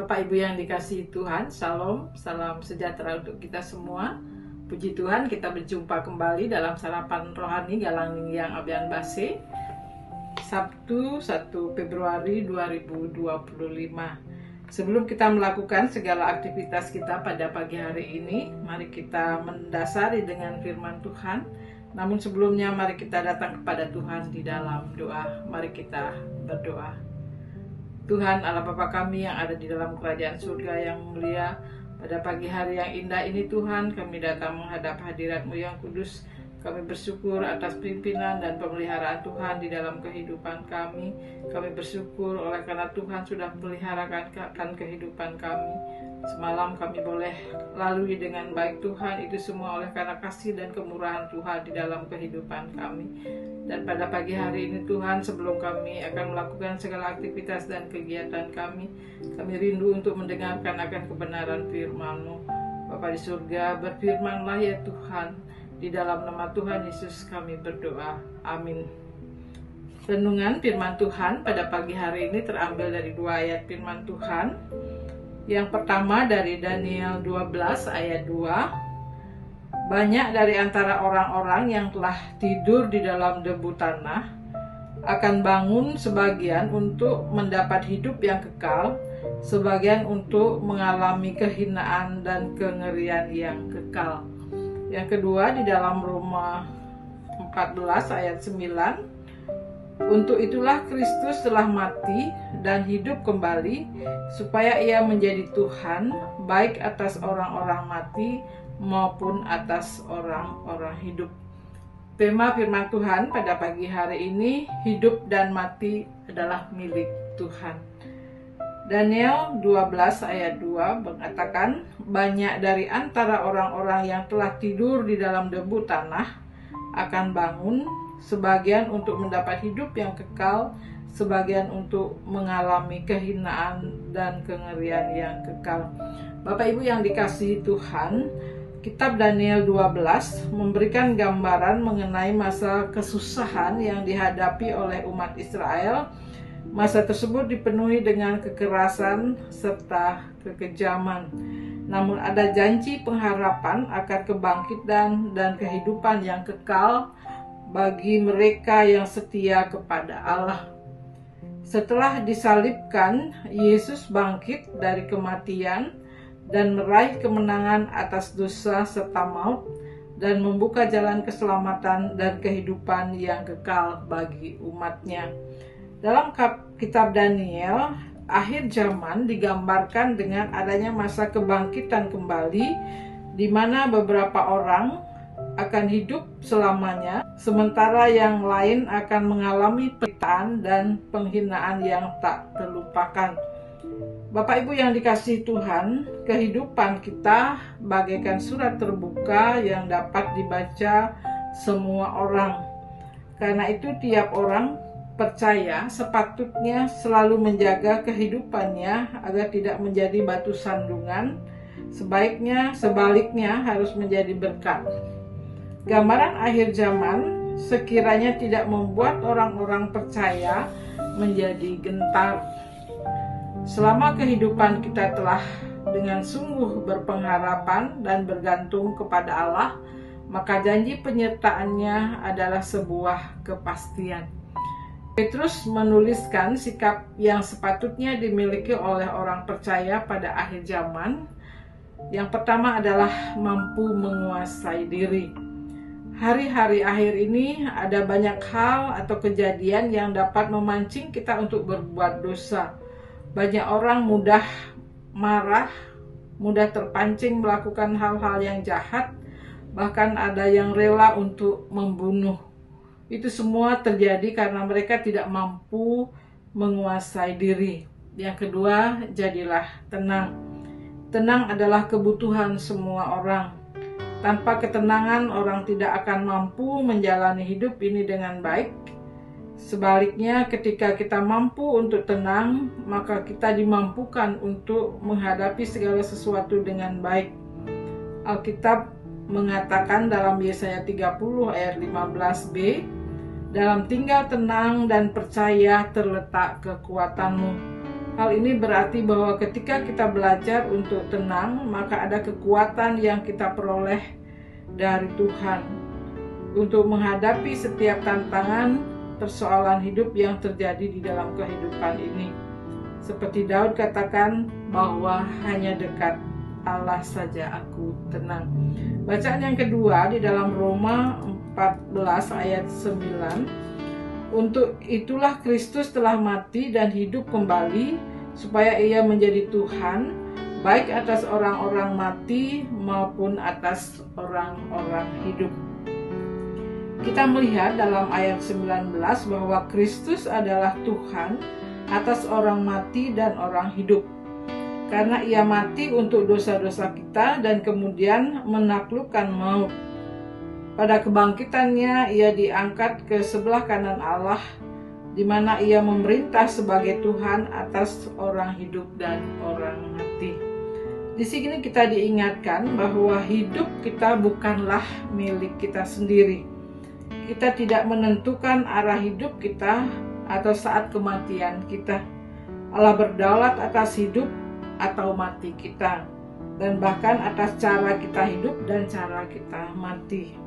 Bapak Ibu yang dikasihi Tuhan, Shalom, salam sejahtera untuk kita semua. Puji Tuhan, kita berjumpa kembali dalam Sarapan Rohani Galang yang Abian Base, Sabtu 1 Februari 2025. Sebelum kita melakukan segala aktivitas kita pada pagi hari ini, mari kita mendasari dengan firman Tuhan. Namun sebelumnya mari kita datang kepada Tuhan di dalam doa. Mari kita berdoa. Tuhan Allah Bapa kami yang ada di dalam kerajaan surga yang mulia, pada pagi hari yang indah ini Tuhan, kami datang menghadap hadirat-Mu yang kudus. Kami bersyukur atas pimpinan dan pemeliharaan Tuhan di dalam kehidupan kami. Kami bersyukur oleh karena Tuhan sudah memeliharakan kehidupan kami. Semalam kami boleh lalui dengan baik Tuhan, itu semua oleh karena kasih dan kemurahan Tuhan di dalam kehidupan kami. Dan pada pagi hari ini Tuhan, sebelum kami akan melakukan segala aktivitas dan kegiatan kami rindu untuk mendengarkan akan kebenaran firman-Mu. Bapa di surga, berfirmanlah ya Tuhan. Di dalam nama Tuhan Yesus kami berdoa. Amin. Renungan firman Tuhan pada pagi hari ini terambil dari 2 ayat firman Tuhan. Yang pertama dari Daniel 12 ayat 2. Banyak dari antara orang-orang yang telah tidur di dalam debu tanah akan bangun, sebagian untuk mendapat hidup yang kekal, sebagian untuk mengalami kehinaan dan kengerian yang kekal. Yang kedua di dalam Roma 14 ayat 9. Untuk itulah Kristus telah mati dan hidup kembali, supaya ia menjadi Tuhan baik atas orang-orang mati maupun atas orang-orang hidup. Tema firman Tuhan pada pagi hari ini, hidup dan mati adalah milik Tuhan. Daniel 12 ayat 2 mengatakan, banyak dari antara orang-orang yang telah tidur di dalam debu tanah akan bangun, sebagian untuk mendapat hidup yang kekal, sebagian untuk mengalami kehinaan dan kengerian yang kekal. Bapak Ibu yang dikasihi Tuhan, kitab Daniel 12 memberikan gambaran mengenai masa kesusahan yang dihadapi oleh umat Israel. Masa tersebut dipenuhi dengan kekerasan serta kekejaman. Namun ada janji pengharapan akan kebangkitan dan kehidupan yang kekal bagi mereka yang setia kepada Allah. Setelah disalibkan, Yesus bangkit dari kematian dan meraih kemenangan atas dosa serta maut dan membuka jalan keselamatan dan kehidupan yang kekal bagi umatnya. Dalam kitab Daniel, akhir zaman digambarkan dengan adanya masa kebangkitan kembali, di mana beberapa orang akan hidup selamanya, sementara yang lain akan mengalami penderitaan dan penghinaan yang tak terlupakan. Bapak Ibu yang dikasihi Tuhan, kehidupan kita bagaikan surat terbuka yang dapat dibaca semua orang. Karena itu tiap orang percaya sepatutnya selalu menjaga kehidupannya agar tidak menjadi batu sandungan, sebaliknya harus menjadi berkat. Gambaran akhir zaman sekiranya tidak membuat orang-orang percaya menjadi gentar. Selama kehidupan kita telah dengan sungguh berpengharapan dan bergantung kepada Allah, maka janji penyertaannya adalah sebuah kepastian. Petrus menuliskan sikap yang sepatutnya dimiliki oleh orang percaya pada akhir zaman. Yang pertama adalah mampu menguasai diri. Hari-hari akhir ini ada banyak hal atau kejadian yang dapat memancing kita untuk berbuat dosa. Banyak orang mudah marah, mudah terpancing melakukan hal-hal yang jahat, bahkan ada yang rela untuk membunuh. Itu semua terjadi karena mereka tidak mampu menguasai diri. Yang kedua, jadilah tenang. Tenang adalah kebutuhan semua orang. Tanpa ketenangan, orang tidak akan mampu menjalani hidup ini dengan baik. Sebaliknya, ketika kita mampu untuk tenang, maka kita dimampukan untuk menghadapi segala sesuatu dengan baik. Alkitab mengatakan dalam Yesaya 30 ayat 15b, dalam tinggal tenang dan percaya terletak kekuatanmu. Hal ini berarti bahwa ketika kita belajar untuk tenang, maka ada kekuatan yang kita peroleh dari Tuhan untuk menghadapi setiap tantangan persoalan hidup yang terjadi di dalam kehidupan ini. Seperti Daud katakan bahwa hanya dekat Allah saja aku tenang. Bacaan yang kedua di dalam Roma 14 ayat 9. Untuk itulah Kristus telah mati dan hidup kembali, supaya ia menjadi Tuhan, baik atas orang-orang mati maupun atas orang-orang hidup. Kita melihat dalam ayat 19 bahwa Kristus adalah Tuhan atas orang mati dan orang hidup. Karena ia mati untuk dosa-dosa kita dan kemudian menaklukkan maut. Pada kebangkitannya ia diangkat ke sebelah kanan Allah, di mana ia memerintah sebagai Tuhan atas orang hidup dan orang mati. Di sini kita diingatkan bahwa hidup kita bukanlah milik kita sendiri. Kita tidak menentukan arah hidup kita atau saat kematian kita. Allah berdaulat atas hidup atau mati kita, dan bahkan atas cara kita hidup dan cara kita mati.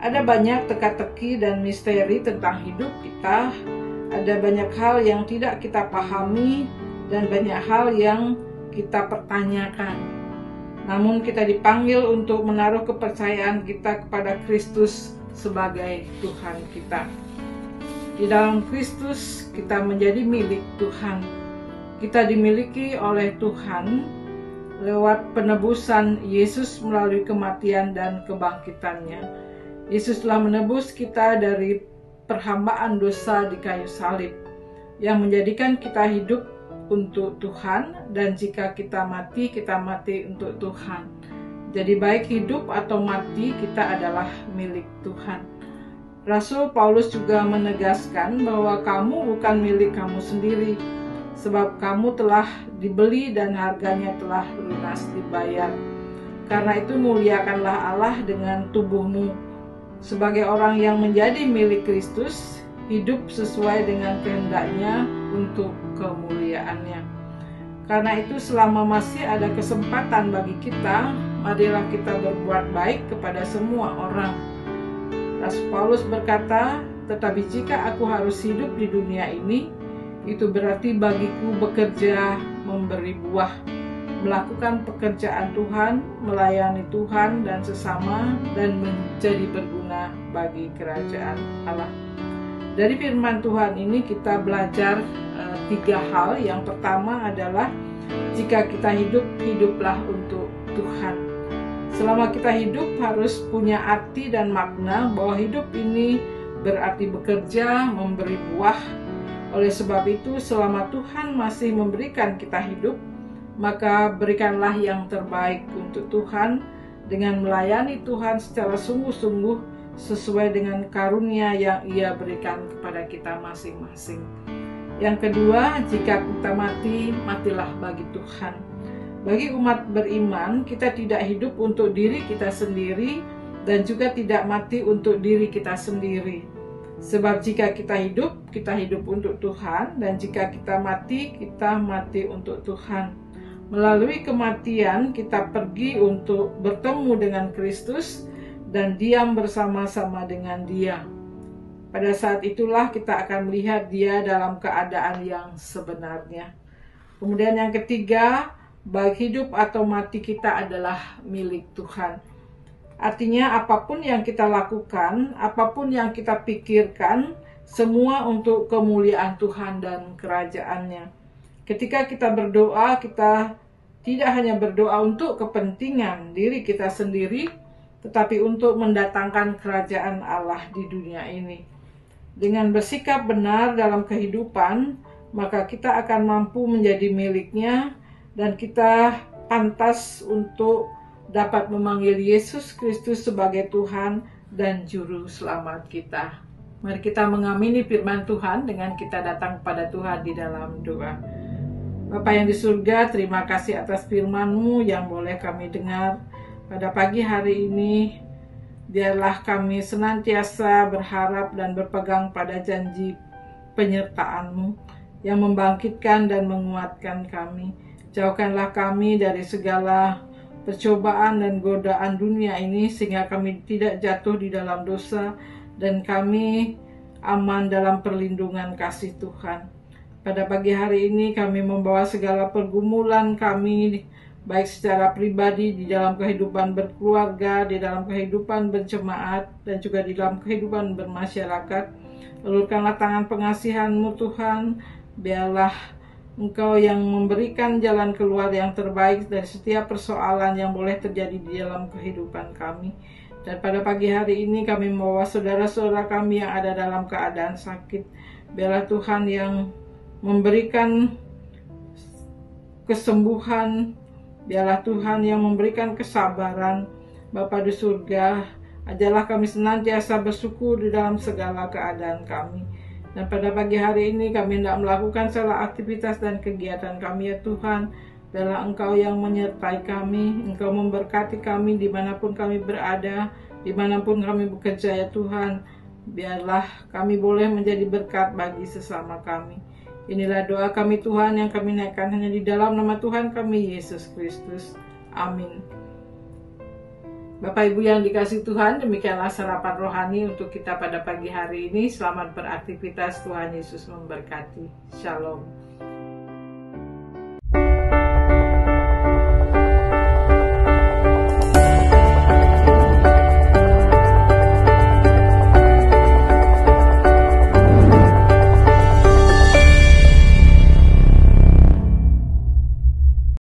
Ada banyak teka-teki dan misteri tentang hidup kita. Ada banyak hal yang tidak kita pahami dan banyak hal yang kita pertanyakan. Namun kita dipanggil untuk menaruh kepercayaan kita kepada Kristus sebagai Tuhan kita. Di dalam Kristus kita menjadi milik Tuhan. Kita dimiliki oleh Tuhan lewat penebusan Yesus melalui kematian dan kebangkitannya. Yesus telah menebus kita dari perhambaan dosa di kayu salib, yang menjadikan kita hidup untuk Tuhan, dan jika kita mati untuk Tuhan. Jadi baik hidup atau mati, kita adalah milik Tuhan. Rasul Paulus juga menegaskan bahwa kamu bukan milik kamu sendiri, sebab kamu telah dibeli dan harganya telah lunas dibayar. Karena itu muliakanlah Allah dengan tubuhmu. Sebagai orang yang menjadi milik Kristus, hidup sesuai dengan kehendaknya untuk kemuliaannya. Karena itu selama masih ada kesempatan bagi kita, marilah kita berbuat baik kepada semua orang. Rasul Paulus berkata, tetapi jika aku harus hidup di dunia ini, itu berarti bagiku bekerja memberi buah, melakukan pekerjaan Tuhan, melayani Tuhan dan sesama, dan menjadi berguna bagi kerajaan Allah. Dari firman Tuhan ini kita belajar 3 hal. Yang pertama adalah jika kita hidup, hiduplah untuk Tuhan. Selama kita hidup harus punya arti dan makna bahwa hidup ini berarti bekerja, memberi buah. Oleh sebab itu, selama Tuhan masih memberikan kita hidup, maka berikanlah yang terbaik untuk Tuhan dengan melayani Tuhan secara sungguh-sungguh sesuai dengan karunia yang Ia berikan kepada kita masing-masing. Yang kedua, jika kita mati, matilah bagi Tuhan. Bagi umat beriman, kita tidak hidup untuk diri kita sendiri dan juga tidak mati untuk diri kita sendiri. Sebab jika kita hidup untuk Tuhan, dan jika kita mati untuk Tuhan. Melalui kematian kita pergi untuk bertemu dengan Kristus dan diam bersama-sama dengan Dia. Pada saat itulah kita akan melihat Dia dalam keadaan yang sebenarnya. Kemudian yang ketiga, baik hidup atau mati kita adalah milik Tuhan. Artinya apapun yang kita lakukan, apapun yang kita pikirkan, semua untuk kemuliaan Tuhan dan kerajaannya. Ketika kita berdoa, kita tidak hanya berdoa untuk kepentingan diri kita sendiri, tetapi untuk mendatangkan kerajaan Allah di dunia ini. Dengan bersikap benar dalam kehidupan, maka kita akan mampu menjadi miliknya, dan kita pantas untuk dapat memanggil Yesus Kristus sebagai Tuhan dan Juru Selamat kita. Mari kita mengamini firman Tuhan dengan kita datang kepada Tuhan di dalam doa. Bapa yang di surga, terima kasih atas firman-Mu yang boleh kami dengar pada pagi hari ini. Biarlah kami senantiasa berharap dan berpegang pada janji penyertaan-Mu. yang membangkitkan dan menguatkan kami. Jauhkanlah kami dari segala percobaan dan godaan dunia ini, sehingga kami tidak jatuh di dalam dosa dan kami aman dalam perlindungan kasih Tuhan. Pada pagi hari ini kami membawa segala pergumulan kami, baik secara pribadi, di dalam kehidupan berkeluarga, di dalam kehidupan berjemaat, dan juga di dalam kehidupan bermasyarakat. Ulurkanlah tangan pengasihan-Mu Tuhan, biarlah Engkau yang memberikan jalan keluar yang terbaik dari setiap persoalan yang boleh terjadi di dalam kehidupan kami. Dan pada pagi hari ini kami membawa saudara-saudara kami yang ada dalam keadaan sakit. Biarlah Tuhan yang memberikan kesembuhan, biarlah Tuhan yang memberikan kesabaran. Bapa di surga, ajarlah kami senantiasa bersyukur di dalam segala keadaan kami. Dan pada pagi hari ini kami hendak melakukan segala aktivitas dan kegiatan kami, ya Tuhan. Biarlah Engkau yang menyertai kami, Engkau memberkati kami dimanapun kami berada, dimanapun kami bekerja, ya Tuhan. Biarlah kami boleh menjadi berkat bagi sesama kami. Inilah doa kami Tuhan yang kami naikkan hanya di dalam nama Tuhan kami, Yesus Kristus. Amin. Bapak Ibu yang dikasihi Tuhan, demikianlah sarapan rohani untuk kita pada pagi hari ini. Selamat beraktivitas, Tuhan Yesus memberkati. Shalom.